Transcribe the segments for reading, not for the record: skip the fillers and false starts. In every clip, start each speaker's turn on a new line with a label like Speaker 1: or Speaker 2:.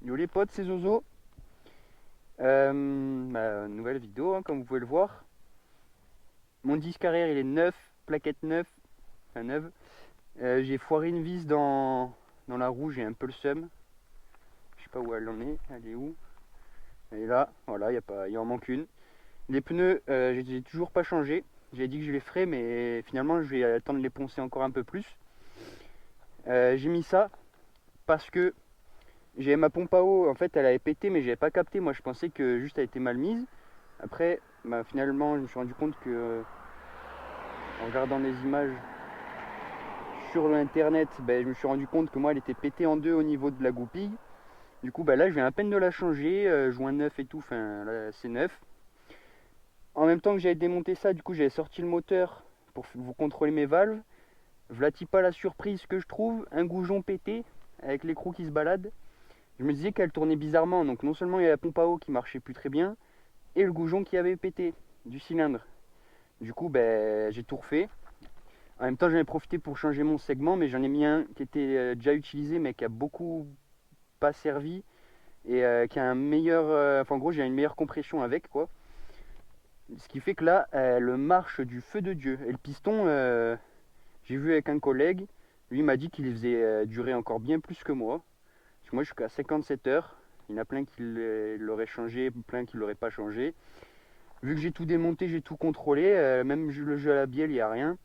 Speaker 1: Yo les potes, c'est Zozo. Nouvelle vidéo, hein, comme vous pouvez le voir. Mon disque arrière il est neuf, plaquette neuve, enfin neuve. J'ai foiré une vis dans la roue, j'ai un peu le seum. Je sais pas où elle en est, elle est où? Elle est là, voilà, il en manque une. Les pneus, j'ai toujours pas changé. J'ai dit que je les ferais, mais finalement je vais attendre de les poncer encore un peu plus. J'ai mis ça parce que j'ai ma pompe à eau, en fait elle avait pété mais j'avais pas capté. Moi je pensais que juste elle était mal mise. Après, finalement je me suis rendu compte que en regardant les images sur l'internet, je me suis rendu compte que moi elle était pétée en deux au niveau de la goupille. Du coup là je viens à peine de la changer, joint neuf et tout, enfin là c'est neuf. En même temps que j'avais démonté ça, du coup j'avais sorti le moteur pour vous contrôler mes valves. Vlati pas la surprise que je trouve, un goujon pété avec l'écrou qui se balade. Je me disais qu'elle tournait bizarrement, donc non seulement il y a la pompe à eau qui marchait plus très bien, et le goujon qui avait pété du cylindre. Du coup j'ai tout refait. En même temps j'en ai profité pour changer mon segment, mais j'en ai mis un qui était déjà utilisé mais qui a beaucoup pas servi et qui a un meilleur, en gros j'ai une meilleure compression avec quoi. Ce qui fait que là elle marche du feu de Dieu. Et le piston, j'ai vu avec un collègue, lui m'a dit qu'il faisait durer encore bien plus que moi. Parce que moi je suis qu'à 57 heures. Il y en a plein qui l'auraient changé, plein qui ne l'auraient pas changé. Vu que j'ai tout démonté, j'ai tout contrôlé, même le jeu à la bielle, il n'y a rien.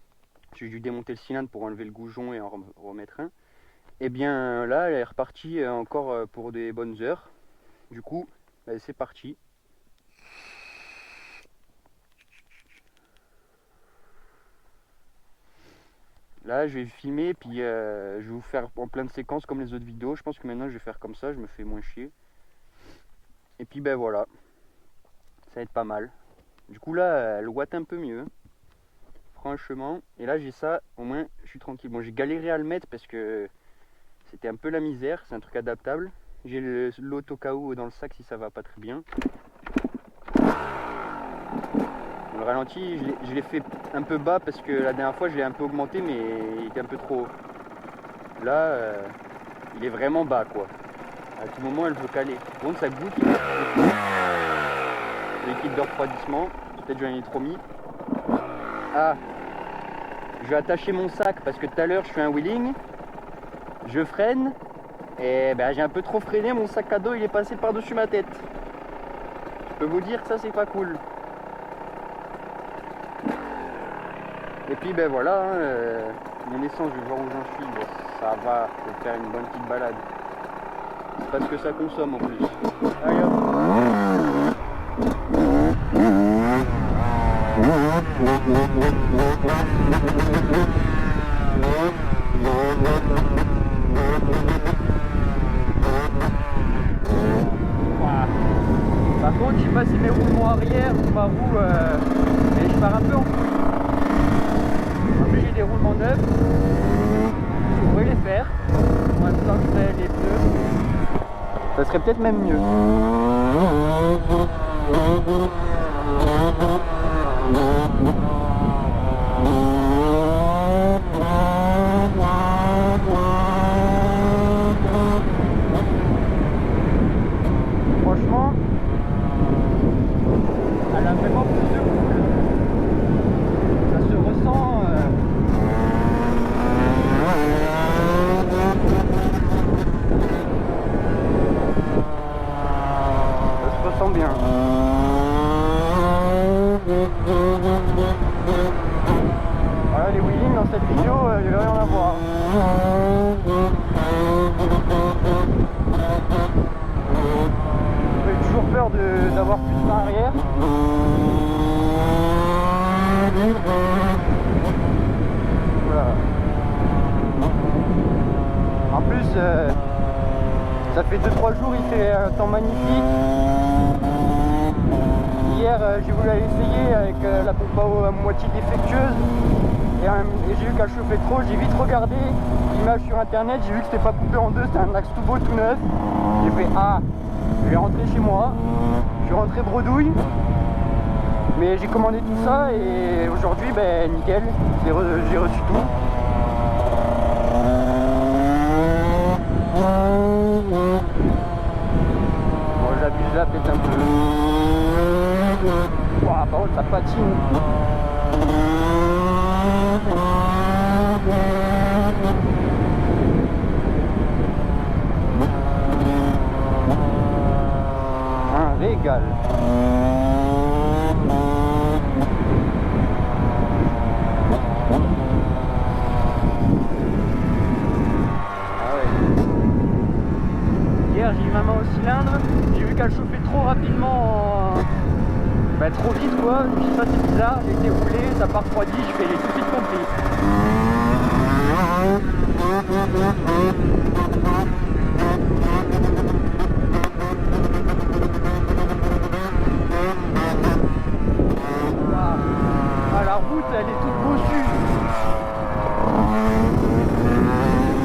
Speaker 1: J'ai dû démonter le cylindre pour enlever le goujon et en remettre un. Et bien là, elle est repartie encore pour des bonnes heures. Du coup, c'est parti. Là, je vais filmer, puis je vais vous faire en plein de séquences comme les autres vidéos. Je pense que maintenant, je vais faire comme ça, je me fais moins chier. Et puis, voilà, ça va être pas mal. Du coup, là, elle ouate un peu mieux, franchement. Et là, j'ai ça, au moins, je suis tranquille. Bon, j'ai galéré à le mettre parce que c'était un peu la misère. C'est un truc adaptable. J'ai l'auto-KO dans le sac si ça va pas très bien. Le ralenti, je l'ai fait un peu bas parce que la dernière fois je l'ai un peu augmenté, mais il était un peu trop haut. Là, il est vraiment bas quoi. À tout moment, elle veut caler. Bon, ça goûte. Le liquide de refroidissement. Peut-être j'en ai trop mis. Ah, je vais attacher mon sac parce que tout à l'heure je fais un wheeling. Je freine et j'ai un peu trop freiné. Mon sac à dos il est passé par-dessus ma tête. Je peux vous dire que ça c'est pas cool. Et puis voilà, mon essence, je vais voir où j'en suis. Bon, ça va, je vais faire une bonne petite balade. C'est parce que ça consomme en plus. Allez hop. Par contre, je sais pas si mes roulements arrière ou par où, mais je pars un peu en couille. En plus j'ai des roulements neufs, je pourrais les faire, en même temps que je fais les pneus, ça serait peut-être même mieux. Franchement, elle a vraiment plus de cool, ça se ressent. Ça se ressent bien. Voilà, les wheelings dans cette vidéo, il va rien en avoir. J'ai toujours peur d'avoir plus de main arrière. Voilà. En plus, ça fait 2-3 jours, il fait un temps magnifique. Hier, j'ai voulu aller essayer avec la pompe à eau à moitié défectueuse. Et j'ai vu qu'elle chauffait trop, j'ai vite regardé l'image sur internet, j'ai vu que c'était pas coupé en deux, c'était un axe tout beau, tout neuf. J'ai fait je vais rentrer chez moi, je suis rentré bredouille. Mais j'ai commandé tout ça et aujourd'hui, nickel, j'ai reçu tout. ça patine. Un régal. Hier j'ai eu ma main au cylindre, j'ai vu qu'elle chauffait trop rapidement, trop vite quoi, je me suis dit ça c'est bizarre, j'ai été roulé, ça part refroidi, j'ai tout de suite compris. Ah, la route elle est toute bossue.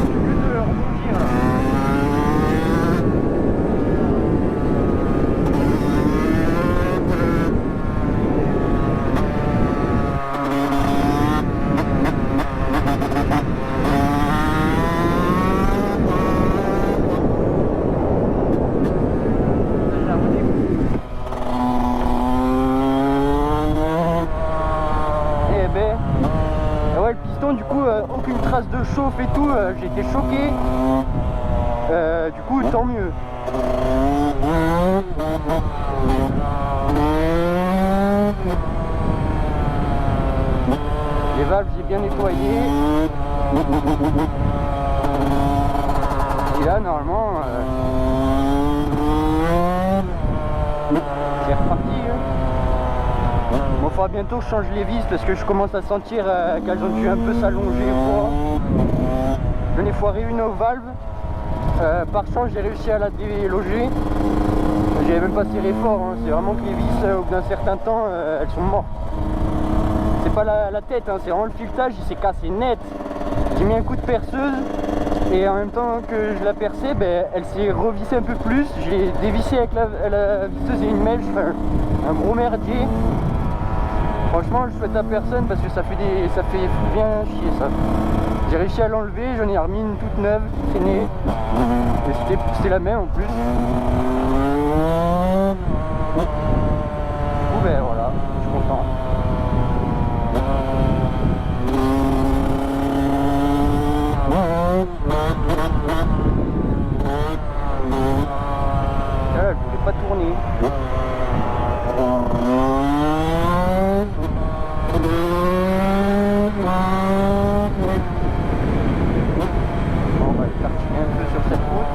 Speaker 1: Que de rebondir là. Du coup aucune trace de chauffe et tout, j'ai été choqué, du coup tant mieux. Les valves j'ai bien nettoyé et là normalement c'est reparti. Bon, il faudra bientôt que je change les vis parce que je commence à sentir qu'elles ont dû un peu s'allonger. J'en ai foiré une aux valves. Par chance, j'ai réussi à la déloger. J'avais même pas serré fort. Hein. C'est vraiment que les vis, au bout d'un certain temps, elles sont mortes. C'est pas la tête, hein. C'est vraiment le filetage, il s'est cassé net. J'ai mis un coup de perceuse et en même temps que je la perçais, elle s'est revissée un peu plus. Je l'ai dévissée avec la visseuse et une mèche, enfin, un gros merdier. Franchement, je souhaite à personne parce que ça fait bien chier ça. J'ai réussi à l'enlever, j'en ai remis une toute neuve, qui traînait. Et c'était la même en plus. Du coup, voilà, je suis content. Là, je voulais pas tourner. On va tartiner un peu sur cette route.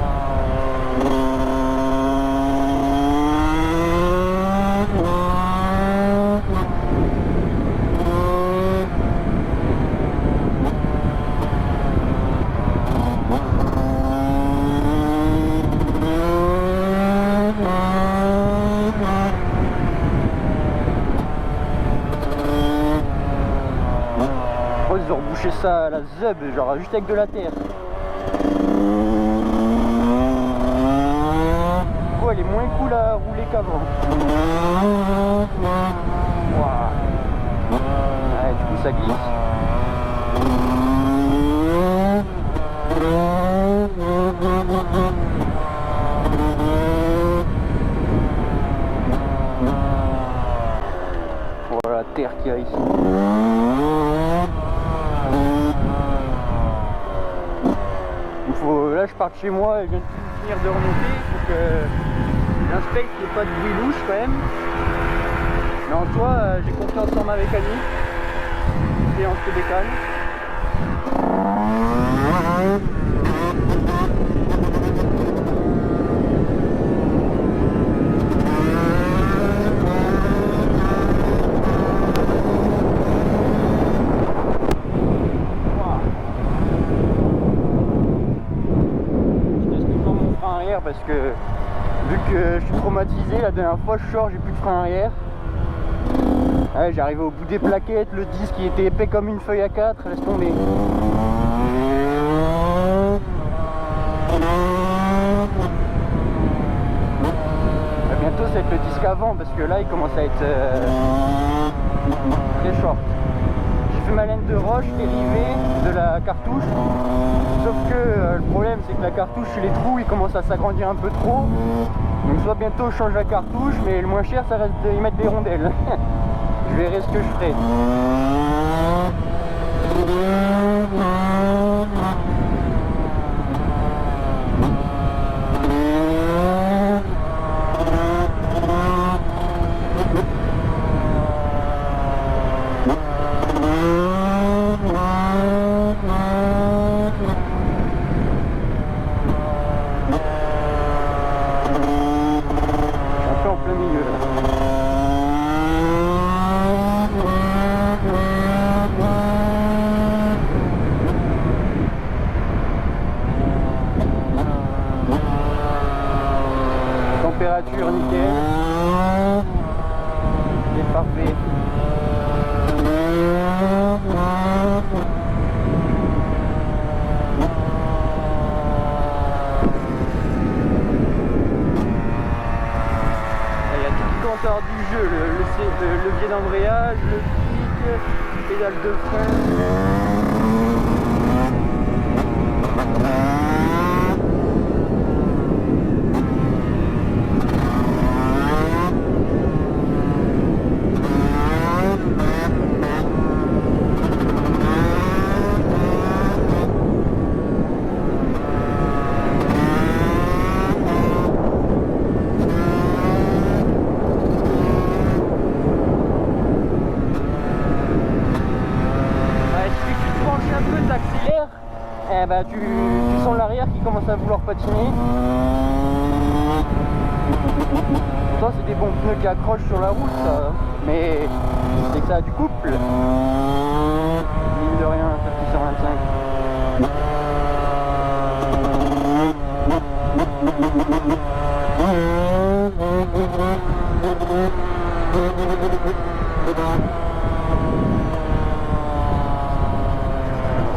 Speaker 1: Ils ont rebouché ça à la zeub, genre juste avec de la terre. Oh, elle est moins cool à rouler qu'avant. Wow. Ouais, du coup ça glisse. Voilà la terre qu'il y a ici. Là je pars de chez moi et je viens de finir de remonter, il faut que j'inspecte qu'il n'y ait pas de bruit louche quand même. Mais en soi j'ai confiance en ma mécanique et en ce décale. Parce que vu que je suis traumatisé, la dernière fois je sors, j'ai plus de frein arrière. Ouais, j'arrive au bout des plaquettes, le disque il était épais comme une feuille A4, laisse tomber. Bientôt ça va être le disque avant parce que là il commence à être très short. J'ai fait ma laine de roche dérivée de la cartouche. Sauf que le problème c'est que la cartouche, les trous ils commencent à s'agrandir un peu trop. Donc soit bientôt je change la cartouche, mais le moins cher ça reste d'y mettre des rondelles. Je verrai ce que je ferai. Température nickel, c'est parfait. Il y a tout le compteur du jeu, le levier d'embrayage, le kick, pédale de frein. Eh ben, tu sens l'arrière qui commence à vouloir patiner. Pourtant c'est des bons pneus qui accrochent sur la route ça. Mais c'est que ça a du couple. Mine de rien, ça fait 125.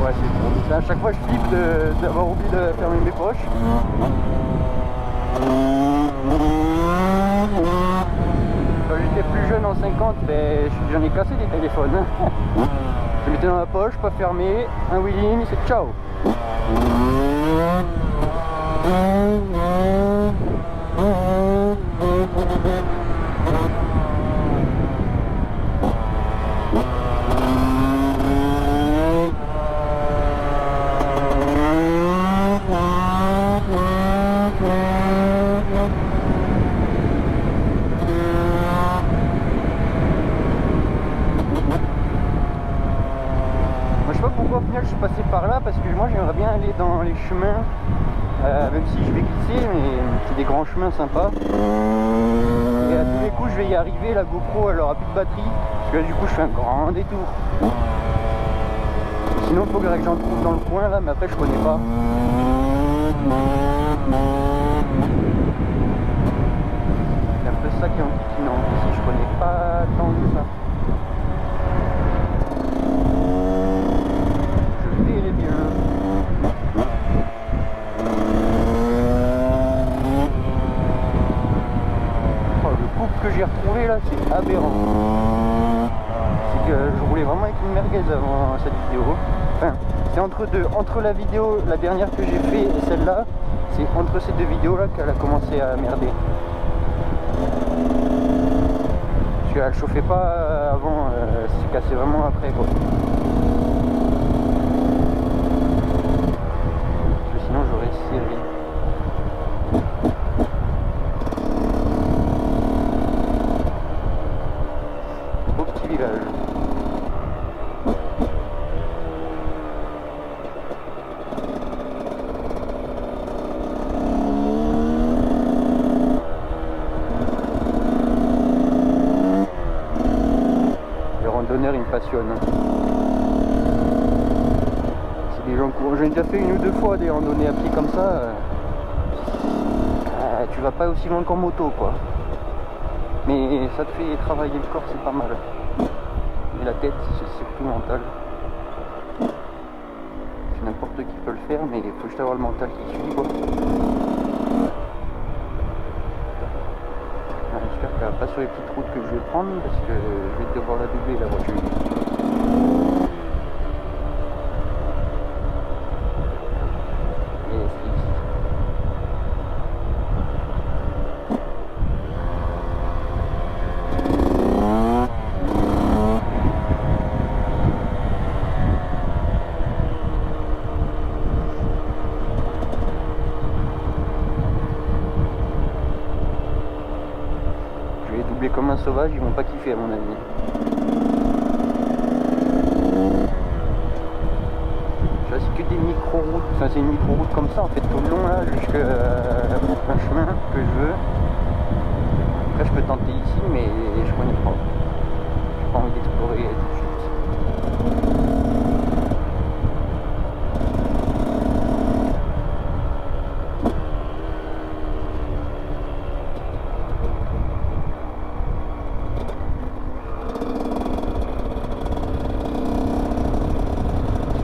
Speaker 1: Ouais, c'est bon. À chaque fois je flippe d'avoir oublié de fermer mes poches. Quand j'étais plus jeune en 50, ben, j'en ai cassé des téléphones. Je les mettais dans la poche, pas fermé, un wheeling, c'est ciao. Pourquoi au final je suis passé par là, parce que moi j'aimerais bien aller dans les chemins, même si je vais glisser, mais c'est des grands chemins sympas. Et à tous les coups je vais y arriver, la GoPro elle aura plus de batterie, parce que là du coup je fais un grand détour. Sinon il faudrait que j'en trouve dans le coin là, mais après je connais pas. C'est un peu ça qui est antiquinant, ici je connais pas tant que ça. Que j'ai retrouvé là, c'est aberrant. C'est que je roulais vraiment avec une merguez avant cette vidéo. Enfin, c'est entre deux, entre la vidéo, la dernière que j'ai fait et celle-là, c'est entre ces deux vidéos là qu'elle a commencé à merder. Parce qu'elle chauffait pas avant, elle s'est cassée vraiment après quoi. Sinon j'aurais serré. Il me passionne. C'est des gens courants. J'ai déjà fait une ou deux fois des randonnées à pied comme ça. Tu vas pas aussi loin qu'en moto quoi. Mais ça te fait travailler le corps, c'est pas mal. Et la tête, c'est surtout mental. C'est n'importe qui peut le faire, mais il faut juste avoir le mental qui suit quoi. J'espère qu'elle va pas sur les petites routes que je vais prendre parce que je vais devoir la doubler la voiture. comme un sauvage, ils vont pas kiffer à mon avis. Tu vois, c'est que des micro-routes, enfin c'est une micro-route comme ça en fait tout le long là, jusqu'à un chemin que je veux. Après je peux tenter ici mais je connais pas. J'ai pas envie d'explorer tout de suite.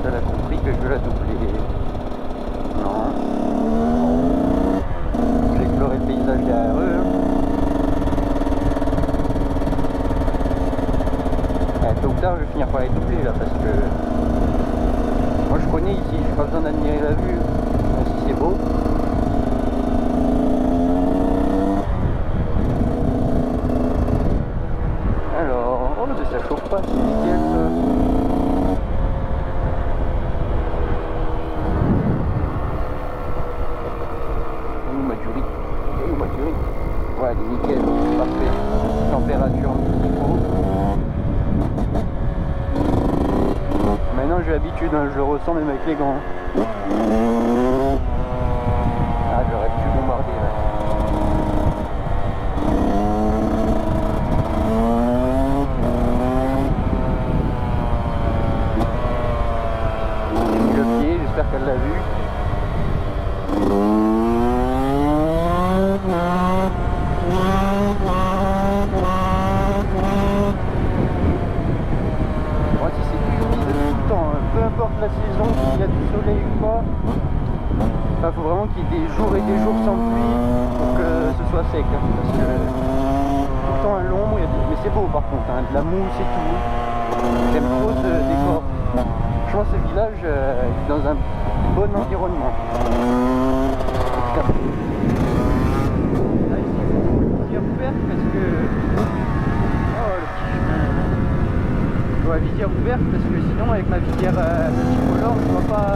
Speaker 1: Elle a compris que je veux la doubler. Non. Je vais explorer le paysage derrière eux. Tôt ou tard, je vais finir par les doubler là parce que moi je connais ici, j'ai pas besoin d'admirer la vue, même si c'est beau. Alors, oh, ça chauffe pas, c'est nickel ça. Ouais, elle est nickel, c'est parfait. Température qu'il faut. Maintenant j'ai l'habitude, hein, je le ressens même avec les gants. Ah, j'aurais pu bombarder là. J'ai mis le pied, j'espère qu'elle l'a vu. Moi, si c'est humide tout le temps, hein, peu importe la saison, s'il y a du soleil ou pas, il faut vraiment qu'il y ait des jours et des jours sans pluie pour que ce soit sec. Hein, parce que tout le temps à l'ombre, mais c'est beau par contre, hein, de la mousse et tout. J'aime trop ce décor. Franchement, ce village est dans un bon environnement. Là, ici, il faut une visière ouverte parce que... Oh, le petit chemin. Il faut la visière ouverte parce que sinon, avec ma visière multicolore, je vois pas...